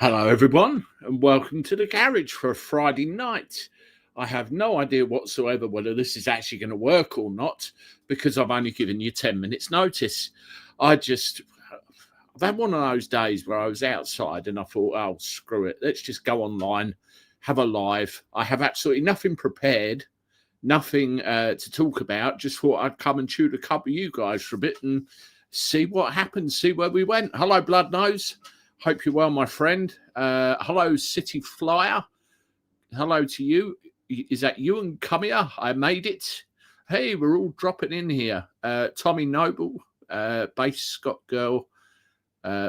Hello, everyone, and welcome to the garage for a Friday night. I have no idea whatsoever whether this is actually going to work or not because I've only given you 10 minutes' notice. I've had one of those days where I was outside and I thought, oh, screw it, let's just go online, have a live. I have absolutely nothing prepared, nothing to talk about. Just thought I'd come and chew the cud with you guys for a bit and see what happened, see where we went. Hello, Blood Nose. Hope you're well, my friend. Hello, City Flyer. Hello to you. Is that you and Cumia? I made it. Hey, we're all dropping in here. Tommy Noble, Bass Scott Girl,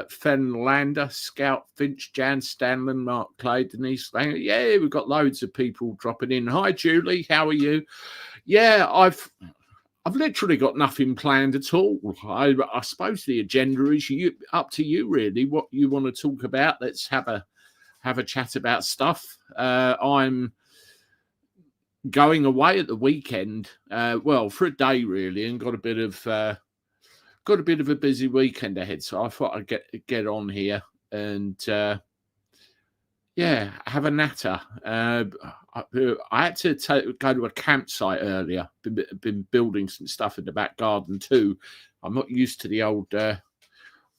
Fen Lander, Scout Finch, Jan Stanlin, Mark Clay, Denise Langer. Yeah, we've got loads of people dropping in. Hi, Julie. How are you? Yeah, I've literally got nothing planned at all. I suppose the agenda is up to you, really, what you want to talk about. Let's have a chat about stuff. I'm going away at the weekend, for a day really, and got a bit of a busy weekend ahead. So I thought I'd get on here and have a natter. I had to go to a campsite earlier. Been building some stuff in the back garden too. I'm not used to the old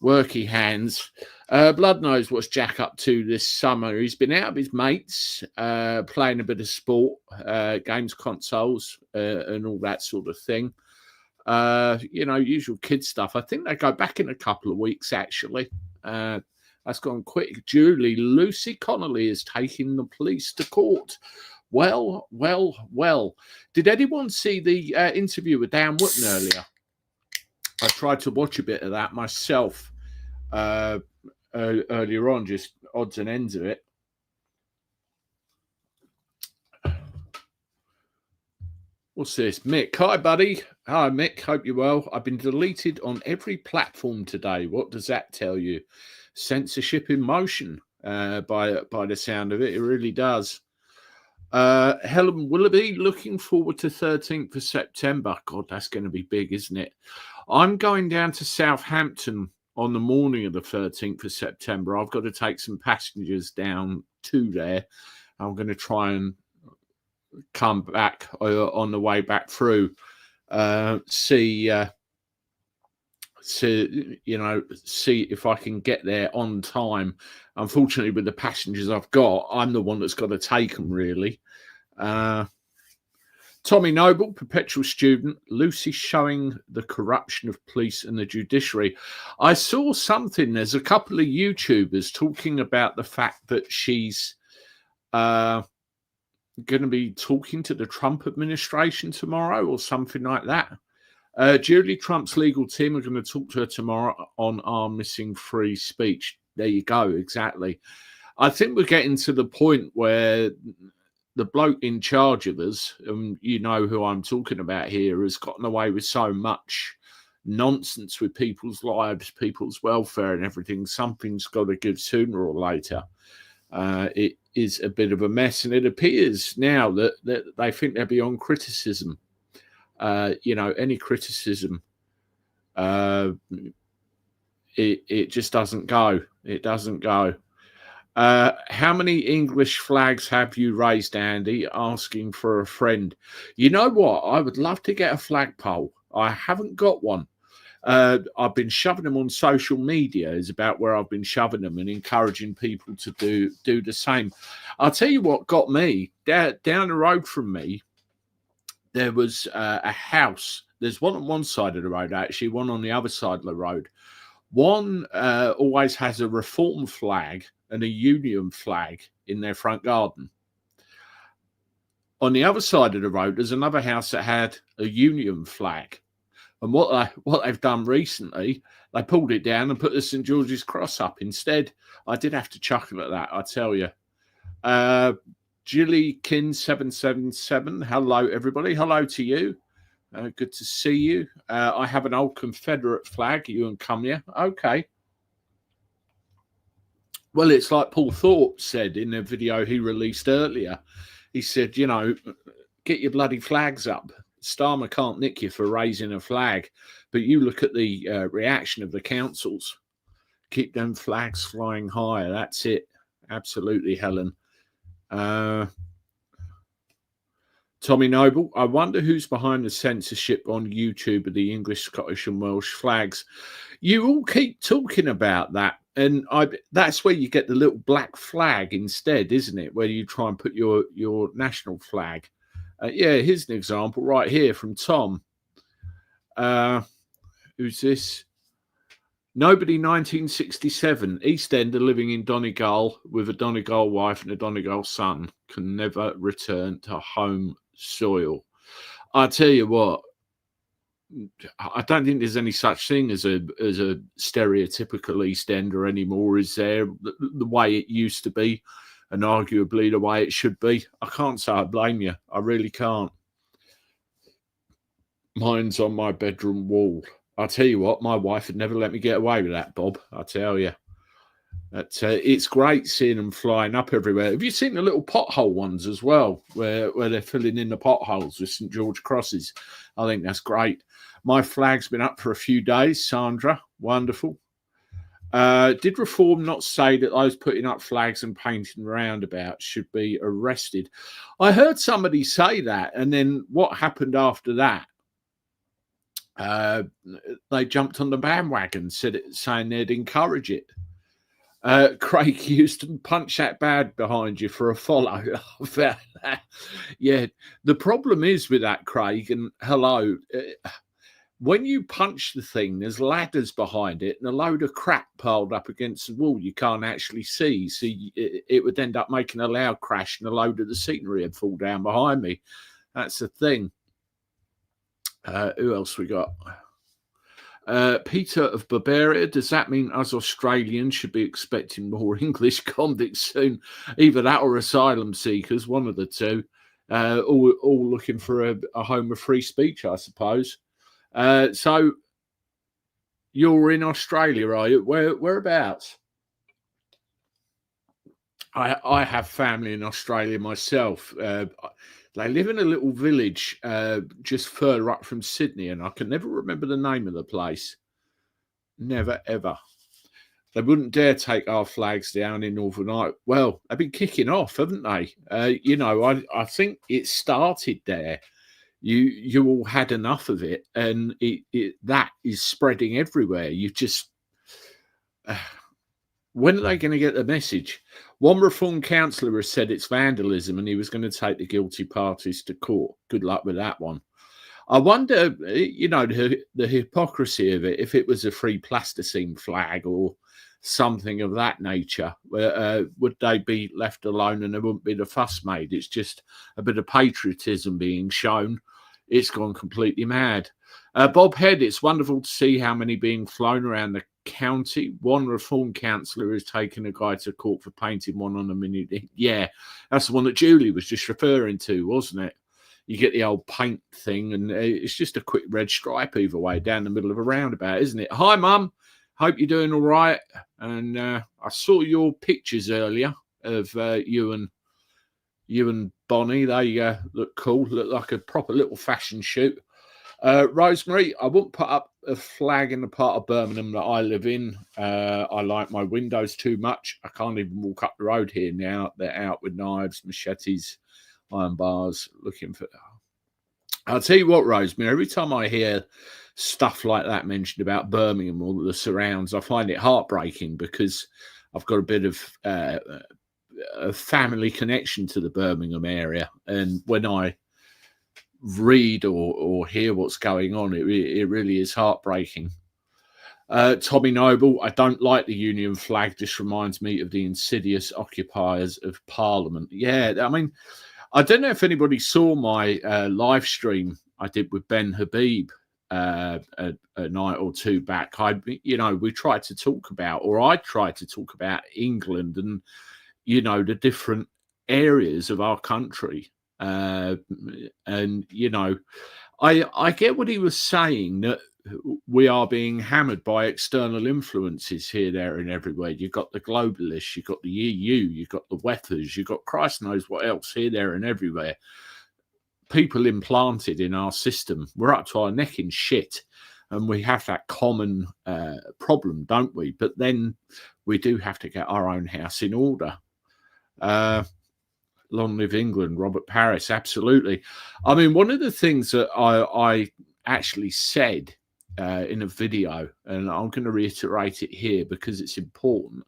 worky hands. Blood knows what's Jack up to this summer. He's been out with his mates, playing a bit of sport, games consoles, and all that sort of thing. Usual kid stuff. I think they go back in a couple of weeks, actually. That's gone quick. Lucy Connelly is taking the police to court. Well. Did anyone see the interview with Dan Wootton earlier? I tried to watch a bit of that myself earlier on, just odds and ends of it. What's this? Mick. Hi, buddy. Hi, Mick. Hope you're well. I've been deleted on every platform today. What does that tell you? Censorship in motion, by the sound of it. It really does. Helen Willoughby, looking forward to 13th of September. God, that's going to be big, isn't it? I'm going down to Southampton on the morning of the 13th of September. I've got to take some passengers down to there. I'm going to try and come back on the way back through, see if I can get there on time. Unfortunately, with the passengers I've got, I'm the one that's got to take them, really. Tommy Noble, perpetual student. Lucy showing the corruption of police and the judiciary. I saw something. There's a couple of YouTubers talking about the fact that she's going to be talking to the Trump administration tomorrow or something like that. Julie Trump's legal team are going to talk to her tomorrow on our missing free speech. There you go, exactly. I think we're getting to the point where the bloke in charge of us, you know who I'm talking about here, has gotten away with so much nonsense with people's lives, people's welfare and everything. Something's got to give sooner or later. It is a bit of a mess, and it appears now that they think they're beyond criticism. Any criticism, it just doesn't go. It doesn't go. How many English flags have you raised, Andy? Asking for a friend. You know what? I would love to get a flagpole. I haven't got one. I've been shoving them on social media is about where I've been shoving them and encouraging people to do the same. I'll tell you what got me. Down the road from me, there was a house. There's one on one side of the road, actually, one on the other side of the road. One always has a Reform flag and a Union flag in their front garden. On the other side of the road, there's another house that had a Union flag. And what they've done recently, they pulled it down and put the St. George's Cross up instead. I did have to chuckle at that, I tell you. Jilly Kin 777. Hello, everybody. Hello to you. Good to see you. I have an old Confederate flag. You and come here. Okay. Well, it's like Paul Thorpe said in a video he released earlier. He said, get your bloody flags up. Starmer can't nick you for raising a flag. But you look at the reaction of the councils. Keep them flags flying higher. That's it. Absolutely, Helen. Tommy Noble, I wonder who's behind the censorship on YouTube of the English, Scottish, and Welsh flags. You all keep talking about that, and that's where you get the little black flag instead, isn't it? Where you try and put your national flag. Yeah, here's an example right here from Tom. Who's this? Nobody 1967, Eastender living in Donegal with a Donegal wife and a Donegal son can never return to home soil. I tell you what, I don't think there's any such thing as a stereotypical Eastender anymore, is there? The way it used to be, and arguably the way it should be. I can't say I blame you. I really can't. Mine's on my bedroom wall. I tell you what, my wife would never let me get away with that, Bob. I tell you. It's great seeing them flying up everywhere. Have you seen the little pothole ones as well, where they're filling in the potholes with St. George crosses? I think that's great. My flag's been up for a few days, Sandra. Wonderful. Did Reform not say that those putting up flags and painting roundabouts should be arrested? I heard somebody say that, and then what happened after that? They jumped on the bandwagon, saying they'd encourage it. Craig Houston, punch that bad behind you for a follow. Yeah, the problem is with that, Craig, and hello, when you punch the thing, there's ladders behind it and a load of crap piled up against the wall you can't actually see. So it would end up making a loud crash and a load of the scenery would fall down behind me. That's the thing. Who else we got? Peter of Bavaria, does that mean us Australians should be expecting more English convicts soon? Either that or asylum seekers, one of the two, all looking for a home of free speech, I suppose. So you're in Australia, are you? Whereabouts? I have family in Australia myself. They live in a little village just further up from Sydney, and I can never remember the name of the place. Never, ever. They wouldn't dare take our flags down in Northern Ireland. Well, they've been kicking off, haven't they? I think it started there. You all had enough of it, and that is spreading everywhere. You just... when are they going to get the message? One Reform councillor has said it's vandalism and he was going to take the guilty parties to court. Good luck with that one. I wonder, the hypocrisy of it, if it was a free plasticine flag or something of that nature, would they be left alone and there wouldn't be the fuss made? It's just a bit of patriotism being shown. It's gone completely mad. Bob Head, it's wonderful to see how many being flown around the county. One Reform councillor has taken a guy to court for painting one on a mini. Yeah, that's the one that Julie was just referring to, wasn't it? You get the old paint thing, and it's just a quick red stripe either way down the middle of a roundabout, isn't it? Hi, Mum. Hope you're doing all right. And I saw your pictures earlier of you and Bonnie. They look cool. Look like a proper little fashion shoot. Rosemary, I wouldn't put up a flag in the part of Birmingham that I live in. I like my windows too much. I can't even walk up the road here now. They're out with knives, machetes, iron bars, looking for... I'll tell you what, Rosemary, every time I hear stuff like that mentioned about Birmingham or the surrounds, I find it heartbreaking because I've got a bit of a family connection to the Birmingham area. And when I read or hear what's going on, it really is heartbreaking. Tommy Noble, I don't like the Union flag. This reminds me of the insidious occupiers of Parliament. Yeah, I mean, I don't know if anybody saw my live stream I did with Ben Habib a night or two back. We tried to talk about, or I tried to talk about England and, the different areas of our country. I get what he was saying, that we are being hammered by external influences here, there, and everywhere. You've got the globalists, you've got the EU, you've got the weathers, you've got Christ knows what else here, there, and everywhere. People implanted in our system. We're up to our neck in shit, and we have that common problem, don't we? But then we do have to get our own house in order. Long live England, Robert Paris, absolutely. I mean, one of the things that I actually said in a video, and I'm going to reiterate it here because it's important.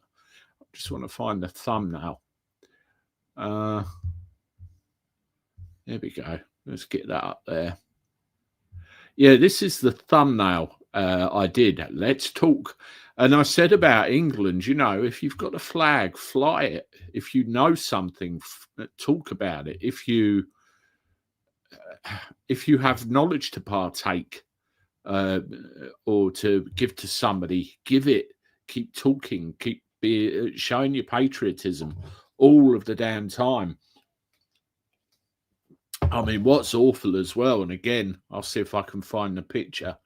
I just want to find the thumbnail. There we go. Let's get that up there. Yeah, this is the thumbnail I did. Let's talk. And I said about England, you know, if you've got a flag, fly it. If you know something, talk about it. If you have knowledge to partake or to give to somebody, give it. Keep talking. Keep showing your patriotism all of the damn time. I mean, what's awful as well, and again, I'll see if I can find the picture,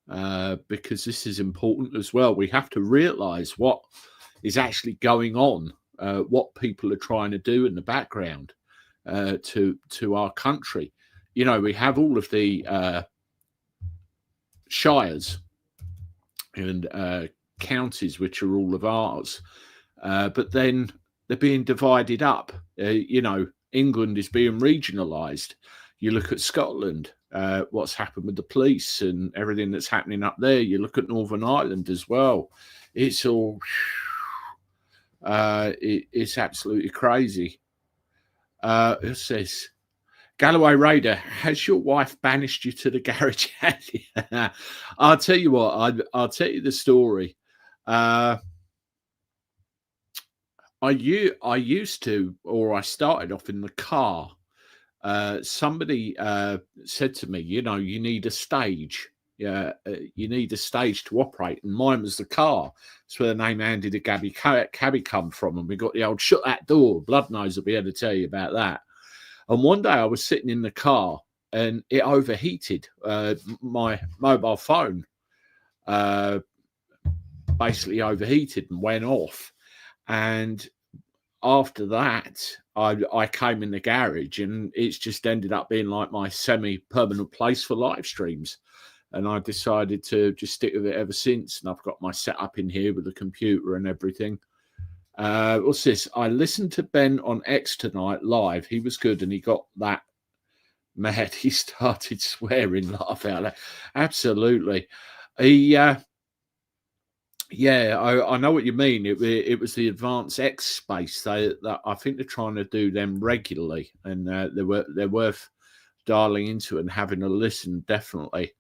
because this is important as well. We have to realise what is actually going on, what people are trying to do in the background to our country. You know, we have all of the shires and counties, which are all of ours, but then they're being divided up. You know, England is being regionalised. You look at Scotland, what's happened with the police and everything that's happening up there. You look at Northern Ireland as well. It's all, it's absolutely crazy. It says, Galloway Raider, has your wife banished you to the garage? I'll tell you what, I'll tell you the story. I used to, or I started off in the car. Somebody said to me, you know, you need a stage. Yeah, you need a stage to operate, and mine was the car. That's where the name Andy the Gabby Cabby come from, and we got the old shut that door. Blood knows will be able to tell you about that. And one day I was sitting in the car, and it overheated. My mobile phone basically overheated and went off, and after that, I came in the garage, and it's just ended up being like my semi-permanent place for live streams. And I decided to just stick with it ever since. And I've got my setup in here with the computer and everything. What's this? I listened to Ben on X tonight live. He was good, and he got that mad. He started swearing, laugh out loud. Absolutely. Yeah, I know what you mean. It was the Advanced X space. That I think they're trying to do them regularly, and they're worth dialing into and having a listen. Definitely.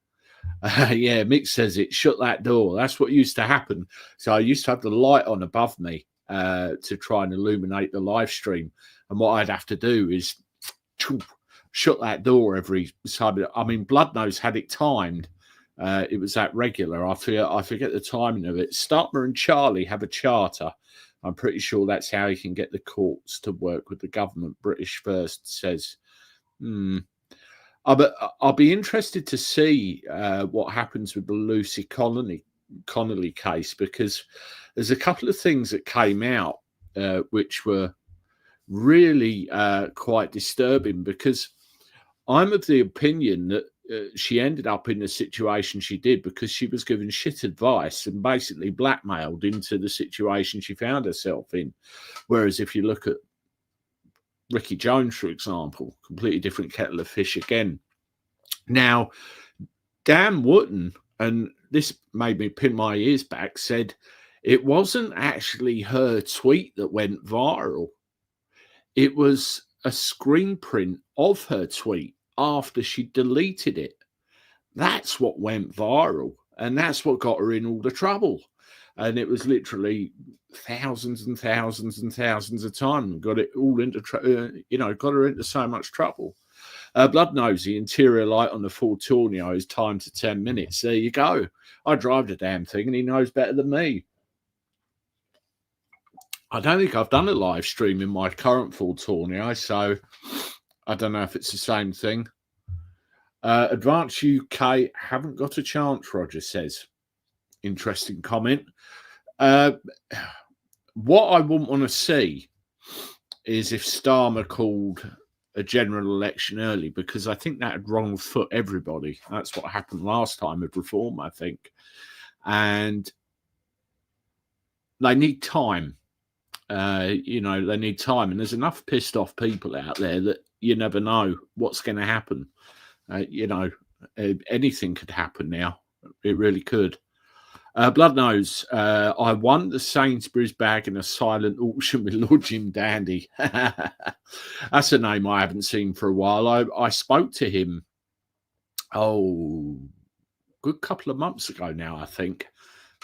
Yeah, Mick says it. Shut that door. That's what used to happen. So I used to have the light on above me to try and illuminate the live stream, and what I'd have to do is shut that door every time. I mean, Blood Nose had it timed. It was that regular. I forget the timing of it. Startmer and Charlie have a charter. I'm pretty sure that's how you can get the courts to work with the government. British First says. I'll be interested to see what happens with the Lucy Connelly case, because there's a couple of things that came out which were really quite disturbing, because I'm of the opinion that she ended up in the situation she did because she was given shit advice and basically blackmailed into the situation she found herself in. Whereas if you look at Ricky Jones, for example, completely different kettle of fish again. Now, Dan Wootton, and this made me pin my ears back, said it wasn't actually her tweet that went viral. It was a screen print of her tweet after she deleted it. That's what went viral, and that's what got her in all the trouble. And it was literally thousands and thousands and thousands of times. Got it all into, got her into so much trouble. Blood Nosy, interior light on the Ford Tourneo is timed to 10 minutes. There you go. I drive the damn thing, and he knows better than me. I don't think I've done a live stream in my current Ford Tourneo, so I don't know if it's the same thing. Advanced UK haven't got a chance, Roger says. Interesting comment. What I wouldn't want to see is if Starmer called a general election early, because I think that would wrong foot everybody. That's what happened last time with Reform, I think. And they need time. They need time, and there's enough pissed off people out there that you never know what's going to happen. Anything could happen now. It really could. Bloodnose, I won the Sainsbury's bag in a silent auction with Lord Jim Dandy. That's a name I haven't seen for a while. I spoke to him, good couple of months ago now, I think.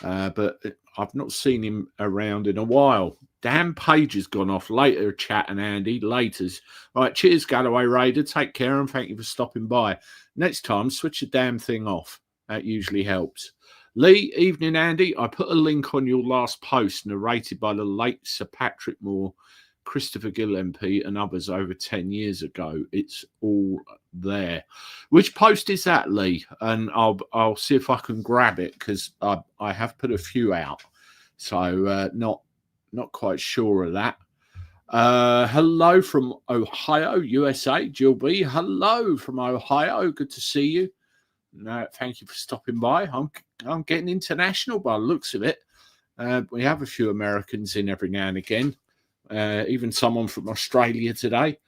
But I've not seen him around in a while. Dan Page has gone off. Later chat and Andy. Laters. Right, cheers, Galloway Raider. Take care and thank you for stopping by. Next time, switch the damn thing off. That usually helps. Lee, evening, Andy. I put a link on your last post narrated by the late Sir Patrick Moore, Christopher Gill MP and others over 10 years ago. It's all there. Which post is that, Lee? And I'll see if I can grab it, because I have put a few out. So not quite sure of that. Hello from Ohio, USA. Jill B. Hello from Ohio. Good to see you. Thank you for stopping by. I'm getting international by the looks of it. We have a few Americans in every now and again. Even someone from Australia today.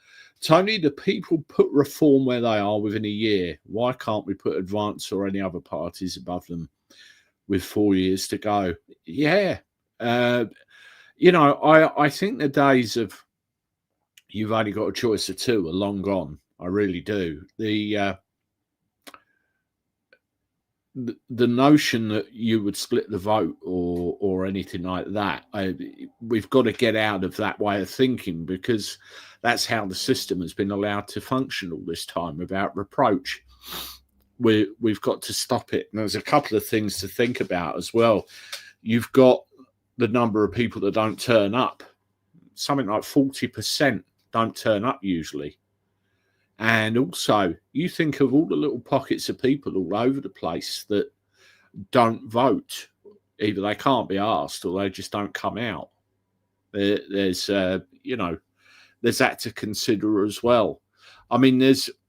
Tony, the people put Reform where they are within a year. Why can't we put Advance or any other parties above them with 4 years to go? Yeah. I think the days of you've only got a choice of two are long gone. I really do. The notion that you would split the vote or anything like that, we've got to get out of that way of thinking, because that's how the system has been allowed to function all this time without reproach. We've got to stop it. And there's a couple of things to think about as well. You've got the number of people that don't turn up. Something like 40% don't turn up usually. And also, you think of all the little pockets of people all over the place that don't vote. Either they can't be asked or they just don't come out. There's that to consider as well. I mean,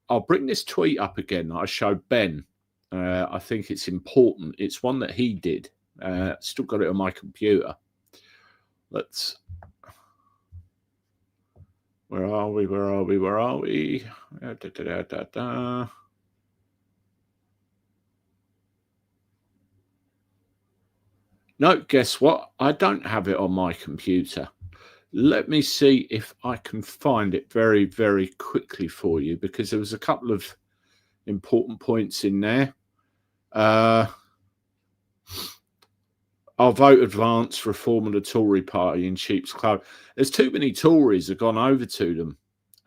I'll bring this tweet up again that I showed Ben. I think it's important. It's one that he did. Still got it on my computer. Where are we? No, guess what? I don't have it on my computer. Let me see if I can find it very, very quickly for you, because there was a couple of important points in there. I'll vote Advance, Reform and the Tory party in sheep's clothing. There's too many Tories have gone over to them.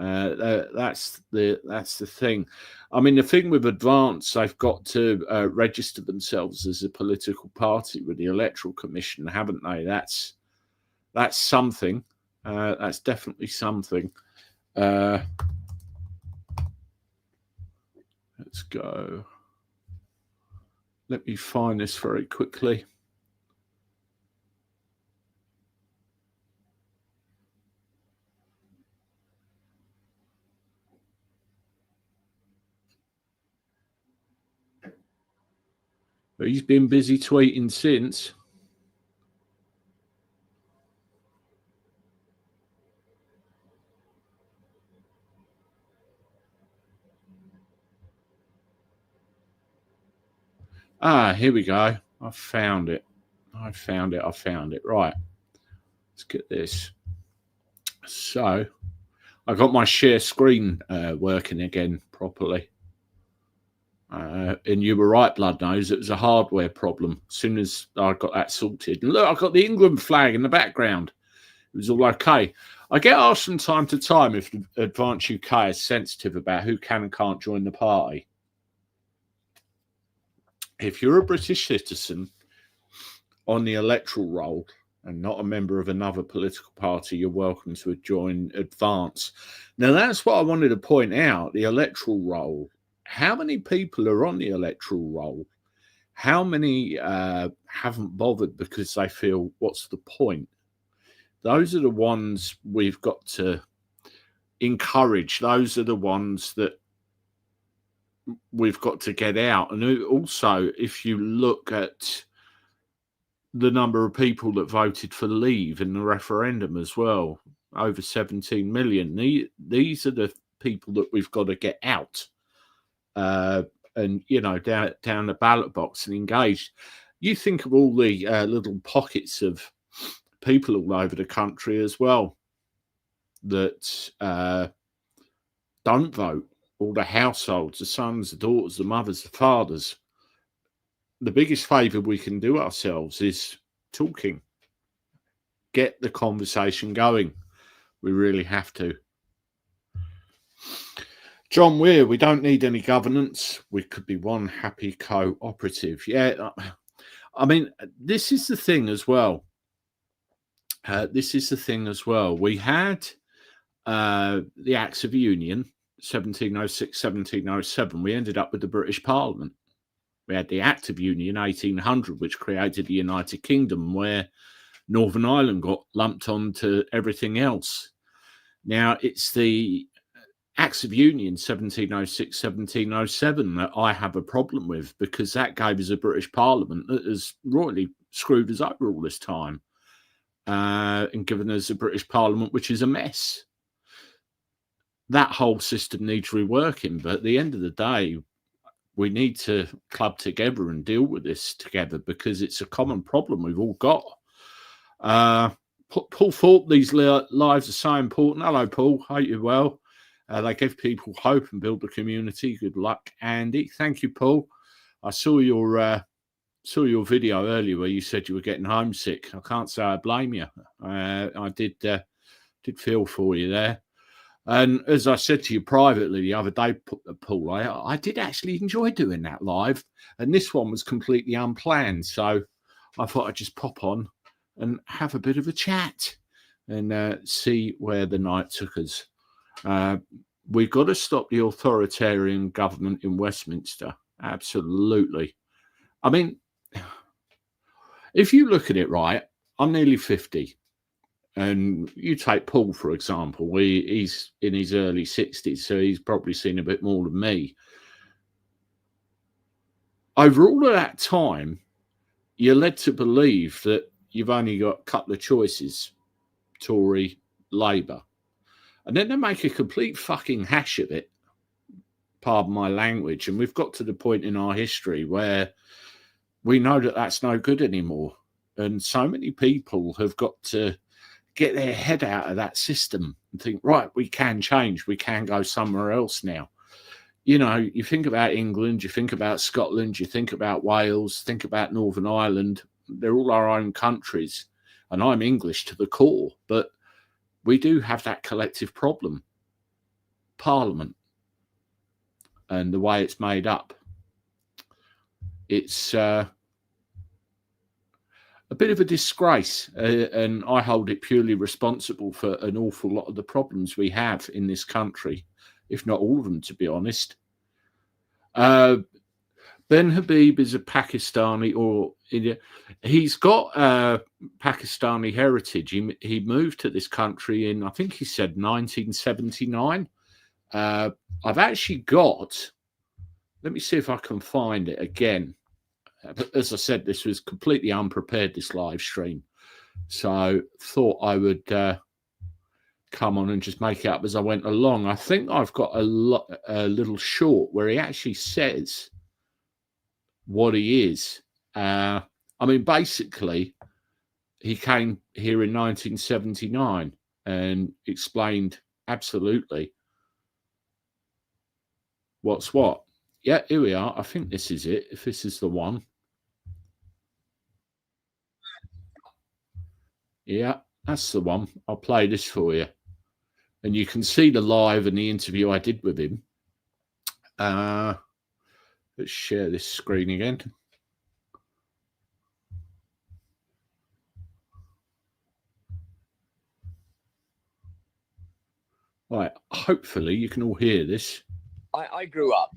That's the thing. I mean, the thing with Advance, they've got to register themselves as a political party with the Electoral Commission, haven't they? That's something. That's definitely something. Let's go. Let me find this very quickly. He's been busy tweeting since. Here we go. I found it. Right. Let's get this. So I got my share screen working again properly. And you were right, Bloodnose. It was a hardware problem. As soon as I got that sorted. And look, I've got the England flag in the background. It was all okay. I get asked from time to time if Advance UK is sensitive about who can and can't join the party. If you're a British citizen on the electoral roll and not a member of another political party, you're welcome to join Advance. Now, that's what I wanted to point out, the electoral roll. How many people are on the electoral roll? How many haven't bothered because they feel, what's the point? Those are the ones we've got to encourage. Those are the ones that we've got to get out. And also, if you look at the number of people that voted for leave in the referendum as well, over 17 million. These are the people that we've got to get out, and down the ballot box and engaged. You think of all the little pockets of people all over the country as well that don't vote. All the households, the sons, the daughters, the mothers, the fathers. The biggest favour we can do ourselves is talking. Get the conversation going. We really have to. John Weir, we don't need any governance. We could be one happy cooperative. Yeah, I mean, this is the thing as well. We had the Acts of Union, 1706, 1707. We ended up with the British Parliament. We had the Act of Union, 1800, which created the United Kingdom, where Northern Ireland got lumped onto everything else. Now, it's the Acts of Union, 1706, 1707, that I have a problem with, because that gave us a British Parliament that has royally screwed us over all this time, and given us a British Parliament which is a mess. That whole system needs reworking, but at the end of the day, we need to club together and deal with this together, because it's a common problem we've all got. Paul Thorpe, these lives are so important. Hello, Paul. Hope you're well. They give people hope and build the community. Good luck, Andy. Thank you, Paul. I saw your video earlier where you said you were getting homesick. I can't say I blame you. I did feel for you there. And as I said to you privately the other day, Paul, I did actually enjoy doing that live. And this one was completely unplanned. So I thought I'd just pop on and have a bit of a chat and see where the night took us. We've got to stop the authoritarian government in Westminster. Absolutely. I mean, if you look at it, right, I'm nearly 50. And you take Paul, for example, he's in his early 60s, so he's probably seen a bit more than me. Over all of that time, you're led to believe that you've only got a couple of choices, Tory, Labour. And then they make a complete fucking hash of it, pardon my language, and we've got to the point in our history where we know that that's no good anymore. And so many people have got to get their head out of that system and think, right, we can change. We can go somewhere else now. You know, you think about England, you think about Scotland, you think about Wales, think about Northern Ireland. They're all our own countries. And I'm English to the core, but we do have that collective problem. Parliament and the way it's made up. It's a bit of a disgrace, and I hold it purely responsible for an awful lot of the problems we have in this country, if not all of them, to be honest. Ben Habib is a Pakistani, or he's got Pakistani heritage. He moved to this country in, I think he said 1979. I've actually got, let me see if I can find it again. As I said, this was completely unprepared, this live stream. So thought I would come on and just make it up as I went along. I think I've got a little short where he actually says what he is. I mean, basically, he came here in 1979 and explained absolutely what's what. Yeah, here we are. I think this is it, if this is the one. Yeah, that's the one. I'll play this for you. And you can see the live and the interview I did with him. Let's share this screen again. Right, hopefully you can all hear this. I grew up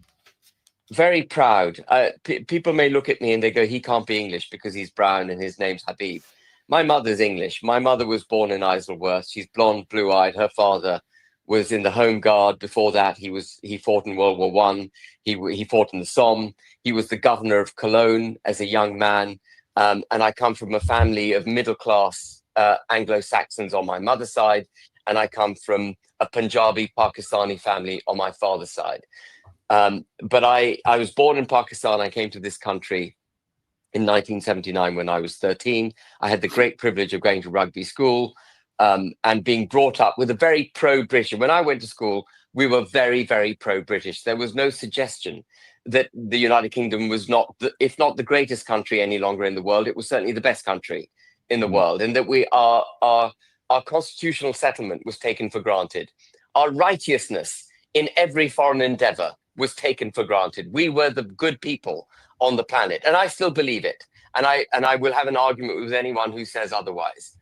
very proud. People may look at me and they go, he can't be English because he's brown and his name's Habib. My mother's English. My mother was born in Isleworth. She's blonde, blue-eyed. Her father was in the Home Guard. Before that, he fought in World War One. He fought in the Somme. He was the governor of Cologne as a young man. And I come from a family of middle-class Anglo-Saxons on my mother's side, and I come from a Punjabi Pakistani family on my father's side. But I was born in Pakistan. I came to this country in 1979 when I was 13. I had the great privilege of going to rugby school and being brought up with a very pro-British. When I went to school, we were very, very pro-British. There was no suggestion that the United Kingdom was not, if not the greatest country any longer in the world, it was certainly the best country in the world, and that our constitutional settlement was taken for granted. Our righteousness in every foreign endeavor was taken for granted. We were the good people on the planet, and I still believe it. And I will have an argument with anyone who says otherwise.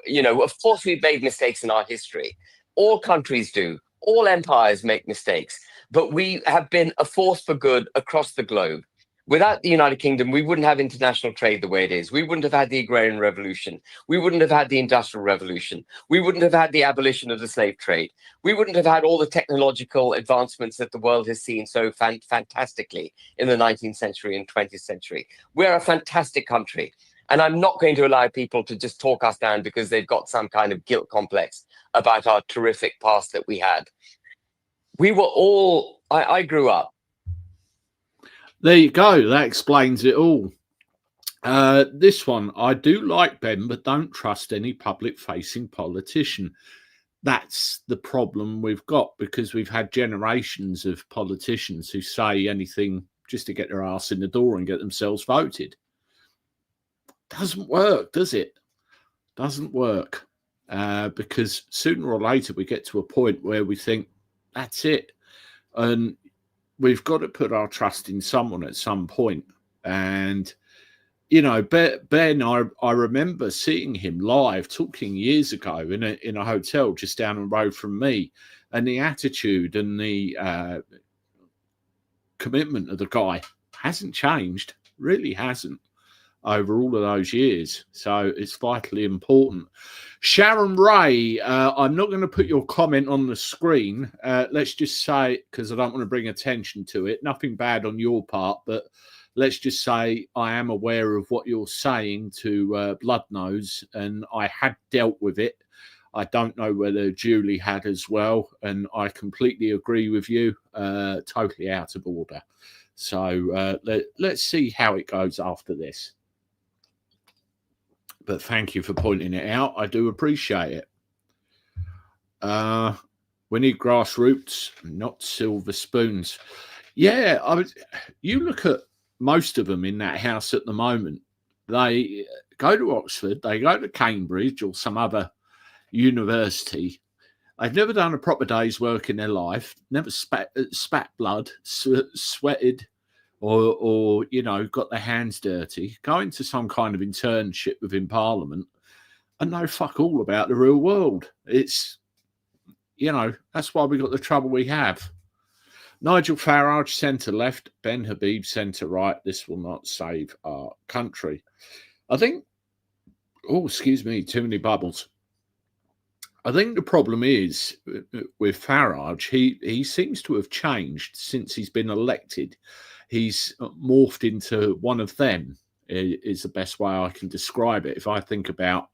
You know, of course, we've made mistakes in our history. All countries do. All empires make mistakes. But we have been a force for good across the globe. Without the United Kingdom, we wouldn't have international trade the way it is. We wouldn't have had the agrarian revolution. We wouldn't have had the industrial revolution. We wouldn't have had the abolition of the slave trade. We wouldn't have had all the technological advancements that the world has seen so fantastically in the 19th century and 20th century. We're a fantastic country. And I'm not going to allow people to just talk us down because they've got some kind of guilt complex about our terrific past that we had. We were all, I grew up. There you go. That explains it all. This one, I do like Ben, but don't trust any public-facing politician. That's the problem we've got, because we've had generations of politicians who say anything just to get their ass in the door and get themselves voted. Doesn't work, does it? Doesn't work. Because sooner or later we get to a point where we think, that's it. And we've got to put our trust in someone at some point. And, you know, Ben, I remember seeing him live talking years ago in a hotel just down the road from me. And the attitude and the commitment of the guy hasn't changed, really hasn't, over all of those years. So it's vitally important. Sharon Ray, I'm not going to put your comment on the screen. Let's just say, because I don't want to bring attention to it, nothing bad on your part, but let's just say I am aware of what you're saying to Bloodnose, and I had dealt with it. I don't know whether Julie had as well, and I completely agree with you, totally out of order. So let's see how it goes after this. But thank you for pointing it out. I do appreciate it. We need grassroots, not silver spoons. Yeah, you look at most of them in that house at the moment. They go to Oxford, they go to Cambridge or some other university. They've never done a proper day's work in their life, never spat blood, sweated, or you know, got their hands dirty, go into some kind of internship within Parliament and know fuck all about the real world. It's, you know, that's why we got the trouble we have. Nigel Farage, centre left, Ben Habib, centre right. This will not save our country. I think, oh, excuse me, too many bubbles. I think the problem is with Farage, he seems to have changed since he's been elected. He's morphed into one of them, is the best way I can describe it. If I think about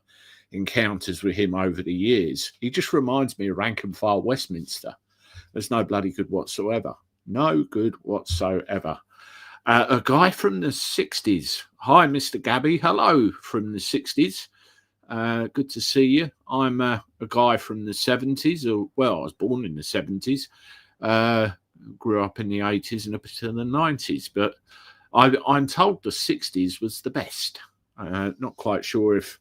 encounters with him over the years, he just reminds me of rank and file Westminster. There's no bloody good whatsoever. No good whatsoever. A guy from the 60s. Hi, Mr. Gabby. Hello from the 60s. Good to see you. I'm a guy from the 70s. Well, I was born in the 70s. Grew up in the 80s and up to the 90s. But I'm told the 60s was the best. Not quite sure if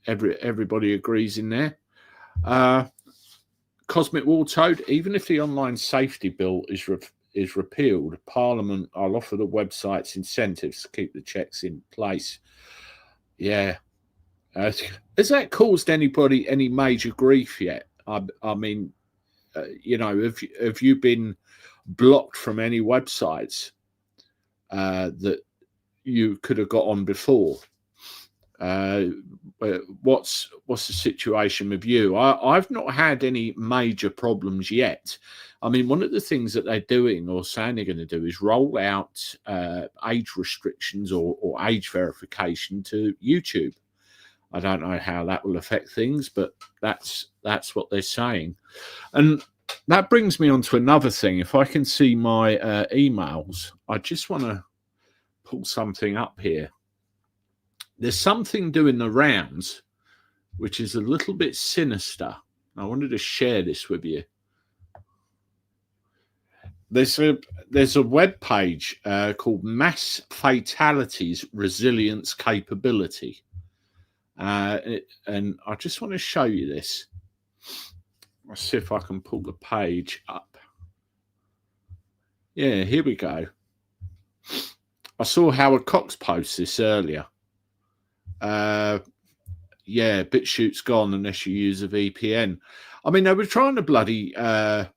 everybody agrees in there. Cosmic War Toad, even if the online safety bill is repealed, Parliament, I'll offer the websites incentives to keep the checks in place. Yeah. Has that caused anybody any major grief yet? I mean, you know, have you been blocked from any websites that you could have got on before? what's the situation with you? I've not had any major problems yet. I mean, one of the things that they're doing or saying they're going to do is roll out age restrictions or age verification to YouTube. I don't know how that will affect things, but that's what they're saying. And that brings me on to another thing. If I can see my emails, I just want to pull something up here. There's something doing the rounds, which is a little bit sinister. I wanted to share this with you. There's a web page called Mass Fatalities Resilience Capability. And I just want to show you this. Let's see if I can pull the page up. Yeah, here we go. I saw Howard Cox post this earlier. Yeah, BitChute's gone unless you use a VPN. I mean, they were trying to bloody ban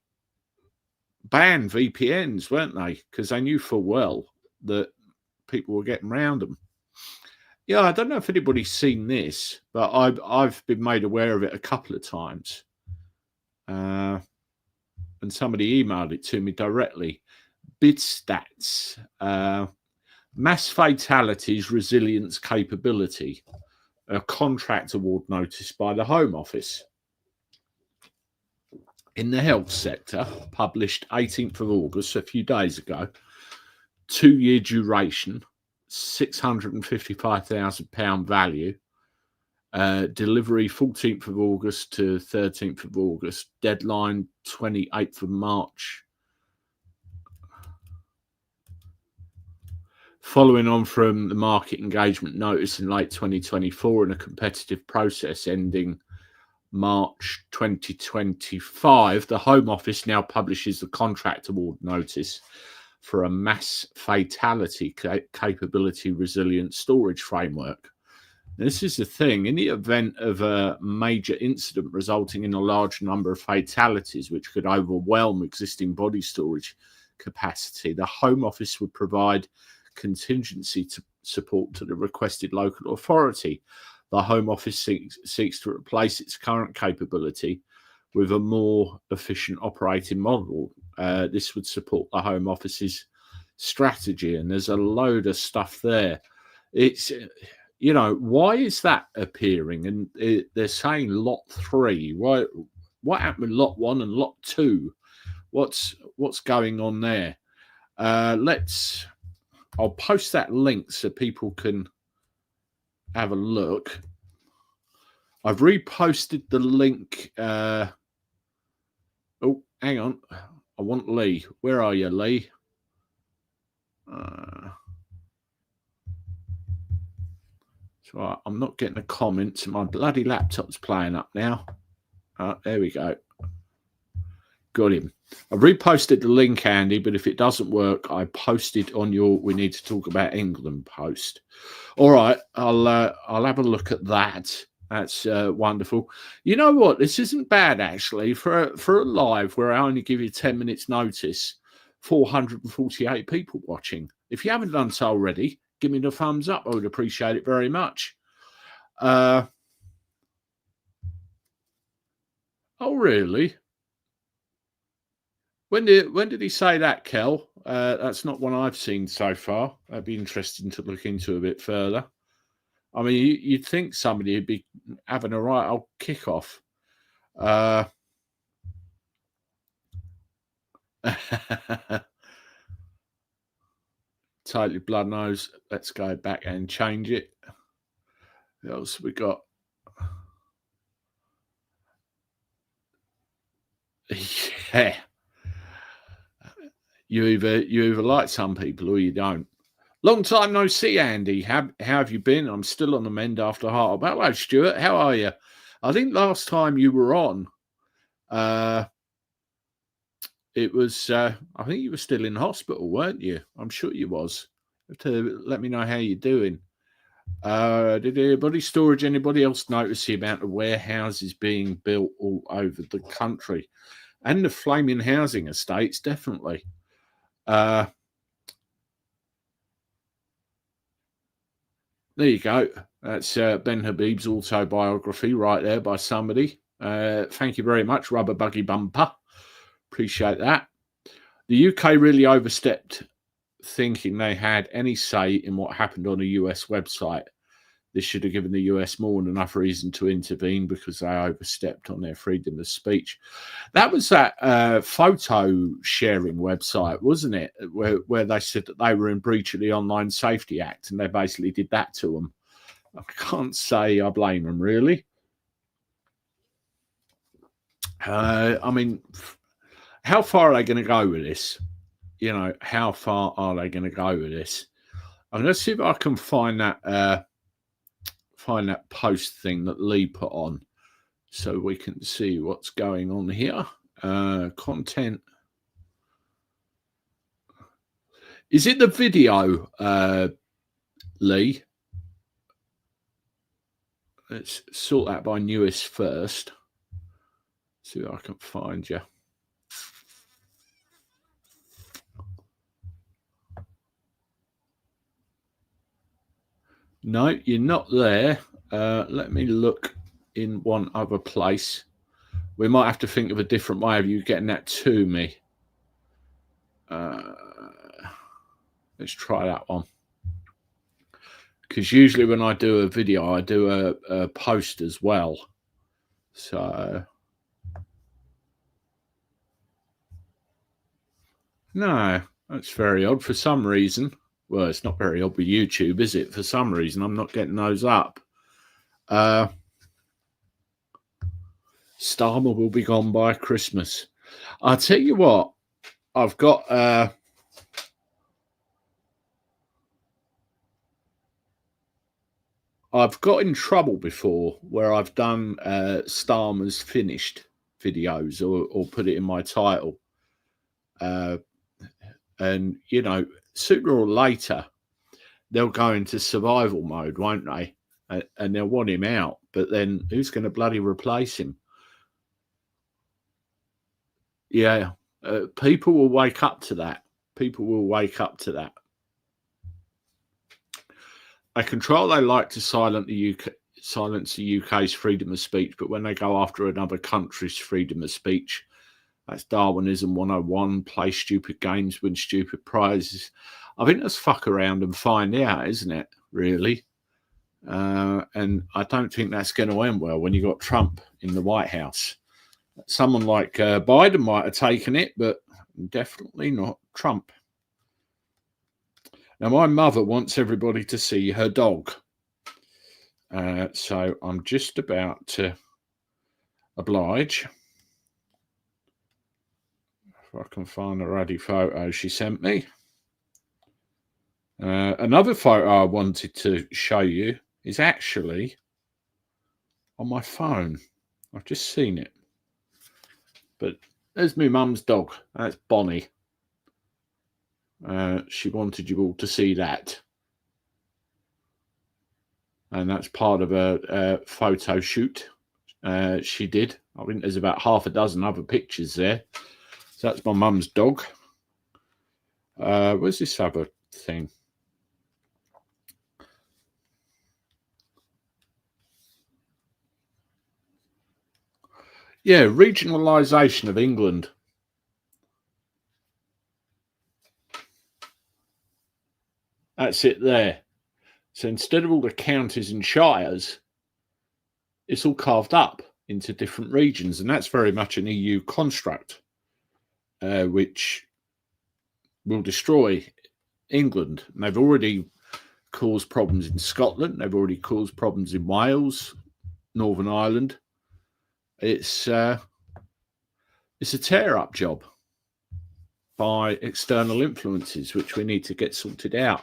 VPNs, weren't they? Because they knew full well that people were getting around them. Yeah, I don't know if anybody's seen this, but I've been made aware of it a couple of times. And somebody emailed it to me directly. BidStats, Mass Fatalities Resilience Capability, a contract award notice by the Home Office. In the health sector, published 18th of August, a few days ago, 2-year duration, £655,000 value, delivery 14th of August to 13th of August, deadline 28th of March. Following on from the market engagement notice in late 2024 and a competitive process ending March 2025, the Home Office now publishes the contract award notice for a mass fatality capability resilient storage framework. This is the thing. In the event of a major incident resulting in a large number of fatalities, which could overwhelm existing body storage capacity, the Home Office would provide contingency support to the requested local authority. The Home Office seeks to replace its current capability with a more efficient operating model. This would support the Home Office's strategy, and there's a load of stuff there. It's, you know, why is that appearing? And they're saying lot 3. Why? What happened with lot 1 and lot 2? What's going on there? I'll post that link so people can have a look. I've reposted the link. Oh, hang on. I want Lee. Where are you, Lee? So I'm not getting the comments. My bloody laptop's playing up now. There we go. Got him. I reposted the link, Andy, but if it doesn't work, I posted on your We Need to Talk About England post. All right, I'll have a look at that. That's wonderful. You know what? This isn't bad, actually. For a live where I only give you 10 minutes notice, 448 people watching. If you haven't done so already, give me the thumbs up. I would appreciate it very much. Oh, really? When did he say that, Kel? That's not one I've seen so far. That'd be interesting to look into a bit further. I mean, you'd think somebody would be having a right old kickoff. Totally blood nose. Let's go back and change it. What else we got? Yeah. You either like some people or you don't. Long time no see, Andy. How have you been? I'm still on the mend after heart. Hello, Stuart. How are you? I think last time you were on, it was, I think you were still in hospital, weren't you? I'm sure you was. You have to let me know how you're doing. Did anybody else notice the amount of warehouses being built all over the country? And the flaming housing estates, definitely. There you go. That's Ben Habib's autobiography right there by somebody. Thank you very much, Rubber Buggy Bumper. Appreciate that. The UK really overstepped thinking they had any say in what happened on a US website. This should have given the US more than enough reason to intervene because they overstepped on their freedom of speech. That was that photo sharing website, wasn't it? Where they said that they were in breach of the Online Safety Act, and they basically did that to them. I can't say I blame them, really. I mean, how far are they going to go with this? You know, how far are they going to go with this? I'm going to see if I can find that post thing that Lee put on so we can see what's going on here. Content. Is it the video, Lee? Let's sort that by newest first. See if I can find you. No, you're not there. Let me look in one other place. We might have to think of a different way of you getting that to me. Let's try that one. Because usually when I do a video, I do a post as well. So, no, that's very odd for some reason. Well, it's not very odd with YouTube, is it? For some reason, I'm not getting those up. Starmer will be gone by Christmas. I'll tell you what, I've got... I've got in trouble before where I've done Starmer's finished videos or put it in my title. And, you know, sooner or later, they'll go into survival mode, won't they? And they'll want him out. But then who's going to bloody replace him? Yeah, people will wake up to that. People will wake up to that. A control they like to silence the UK's freedom of speech, but when they go after another country's freedom of speech, that's Darwinism 101, play stupid games, win stupid prizes. I think that's fuck around and find out, isn't it, really? And I don't think that's going to end well when you got Trump in the White House. Someone like Biden might have taken it, but definitely not Trump. Now, my mother wants everybody to see her dog. So I'm just about to oblige. If I can find a ruddy photo she sent me. Another photo I wanted to show you is actually on my phone. I've just seen it. But there's my mum's dog. That's Bonnie. She wanted you all to see that. And that's part of a photo shoot she did. I think there's about half a dozen other pictures there. So that's my mum's dog. Where's this other thing? Yeah, regionalization of England. That's it there. So instead of all the counties and shires, it's all carved up into different regions. And that's very much an EU construct, which will destroy England. And they've already caused problems in Scotland. They've already caused problems in Wales, Northern Ireland. It's a tear-up job by external influences, which we need to get sorted out.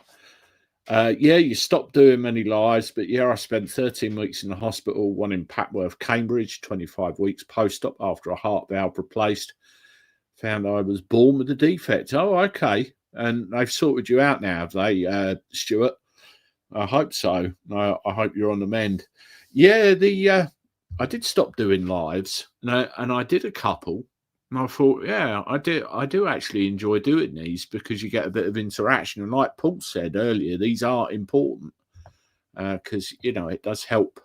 Yeah, you stop doing many lives, but yeah, I spent 13 weeks in the hospital, one in Patworth, Cambridge, 25 weeks post-op after a heart valve replaced. Found I was born with a defect. Oh, okay. And they've sorted you out now, have they, Stuart? I hope so. I hope you're on the mend. Yeah, I did stop doing lives, and I did a couple. And I thought, yeah, I do actually enjoy doing these because you get a bit of interaction. And like Paul said earlier, these are important. because, it does help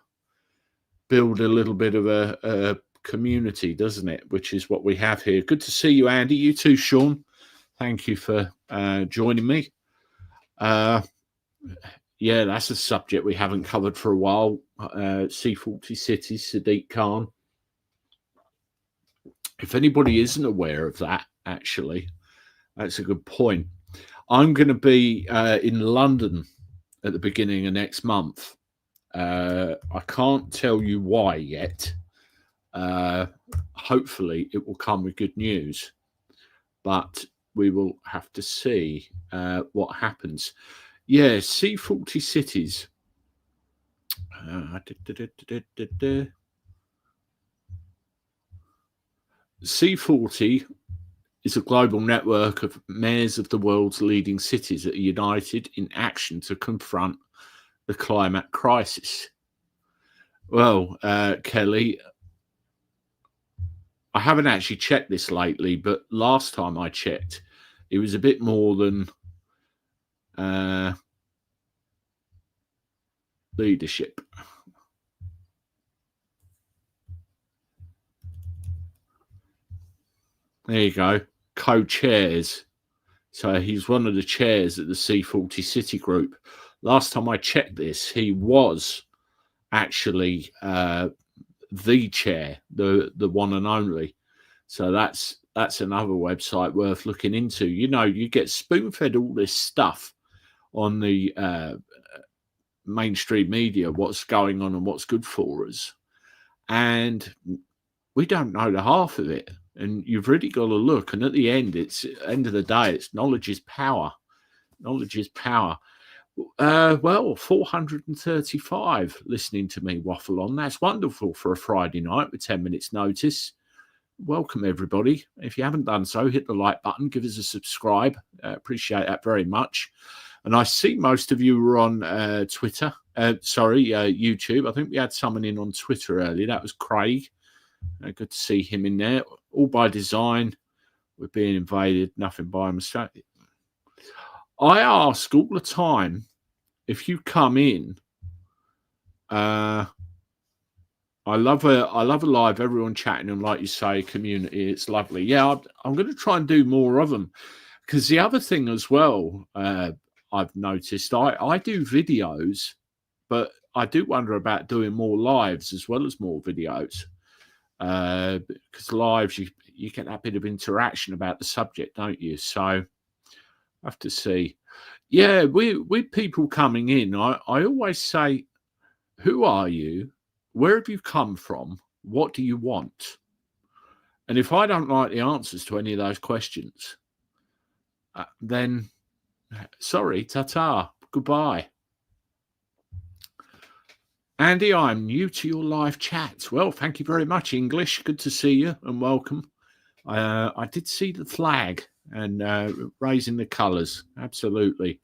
build a little bit of a community, doesn't it? Which is what we have here. Good to see you, Andy. You too, Sean. Thank you for joining me. Yeah, that's a subject we haven't covered for a while. C40 cities, Sadiq Khan. If anybody isn't aware of that, actually, that's a good point. I'm going to be in London at the beginning of next month. I can't tell you why yet. Hopefully it will come with good news, but we will have to see what happens. Yeah, C40 cities. C40 is a global network of mayors of the world's leading cities that are united in action to confront the climate crisis. Well, Kelly, I haven't actually checked this lately, but last time I checked, it was a bit more than leadership. There you go. Co-chairs. So he's one of the chairs at the C40 City Group. Last time I checked this, he was actually the chair, the one and only. So that's another website worth looking into. You get spoon-fed all this stuff on the mainstream media, what's going on and what's good for us. And we don't know the half of it. And you've really got to look. And at the end of the day, it's knowledge is power. Knowledge is power. Well, 435 listening to me waffle on. That's wonderful for a Friday night with 10 minutes notice. Welcome, everybody. If you haven't done so, hit the like button, give us a subscribe. Appreciate that very much. And I see most of you were on Twitter. YouTube. I think we had someone in on Twitter earlier. That was Craig. Good to see him in there. All by design. We're being invaded. Nothing by mistake. I ask all the time, if you come in, I love a live, everyone chatting and, like you say, community. It's lovely. Yeah, I'm going to try and do more of them, because the other thing as well, I've noticed, I do videos, but I do wonder about doing more lives as well as more videos, because lives you get that bit of interaction about the subject, don't you? So I have to see. Yeah, with people coming in, I always say, who are you? Where have you come from? What do you want? And if I don't like the answers to any of those questions, then sorry, ta-ta, goodbye. Andy, I'm new to your live chat. Well, thank you very much, English. Good to see you and welcome. I did see the flag and raising the colours. Absolutely.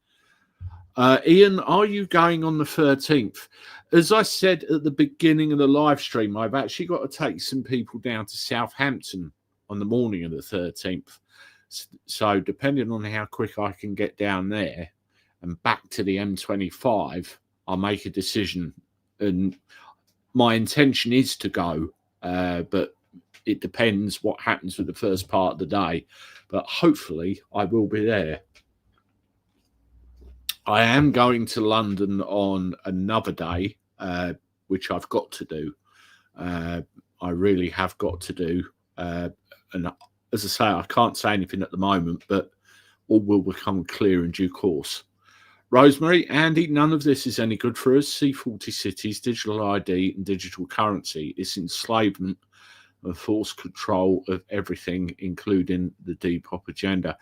Ian, are you going on the 13th? As I said at the beginning of the live stream, I've actually got to take some people down to Southampton on the morning of the 13th. So depending on how quick I can get down there and back to the M25, I'll make a decision. And my intention is to go, but it depends what happens with the first part of the day. But hopefully I will be there. I am going to London on another day, which I've got to do. I really have got to do. And as I say, I can't say anything at the moment, but all will become clear in due course. Rosemary, Andy, none of this is any good for us. C40 cities, digital ID and digital currency. It's enslavement and forced control of everything, including the Depop agenda.